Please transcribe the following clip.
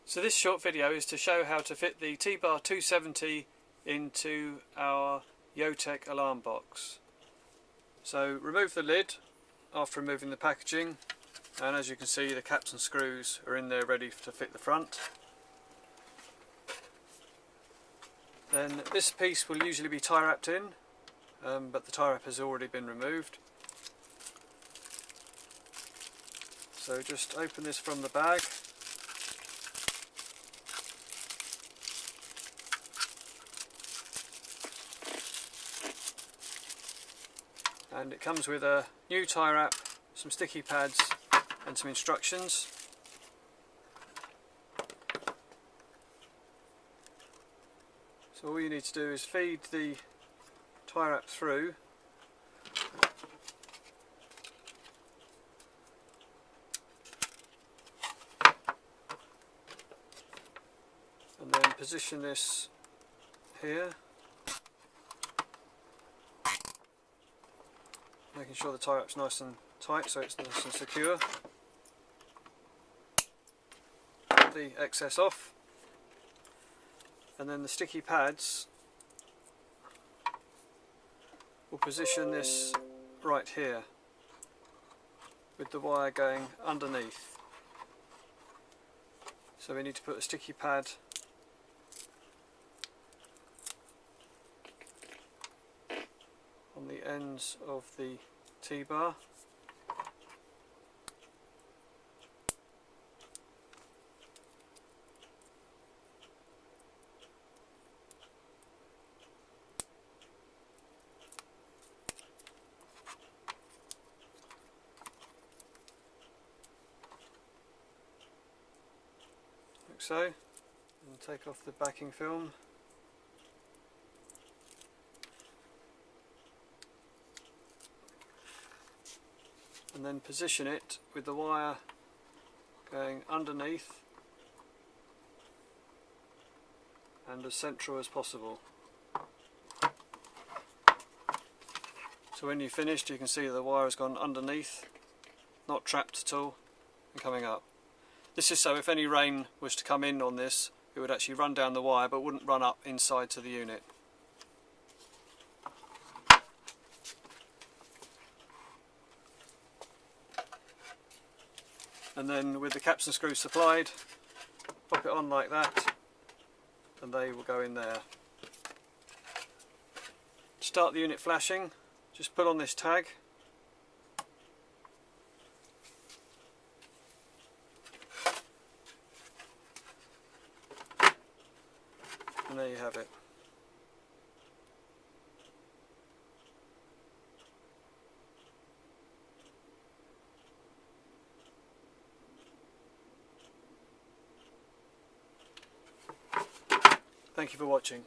So this short video is to show how to fit the T BAR270 into our Acetek alarm box. So remove the lid after removing the packaging, and as you can see the caps and screws are in there ready to fit the front. Then this piece will usually be tie wrapped in, but the tie wrap has already been removed. So just open this from the bag. And it comes with a new tie wrap, some sticky pads and some instructions. So all you need to do is feed the tie wrap through and then position this here, making sure the tie wrap's nice and tight so it's nice and secure. Put the excess off, and then the sticky pads will position this right here with the wire going underneath. So we need to put a sticky pad on the ends of the T-bar. Like so, and take off the backing film. And then position it with the wire going underneath and as central as possible. So when you've finished, you can see the wire has gone underneath, not trapped at all, and coming up. This is so if any rain was to come in on this, it would actually run down the wire but wouldn't run up inside to the unit. And then with the caps and screws supplied, pop it on like that and they will go in there. To start the unit flashing, just pull on this tag and there you have it. Thank you for watching.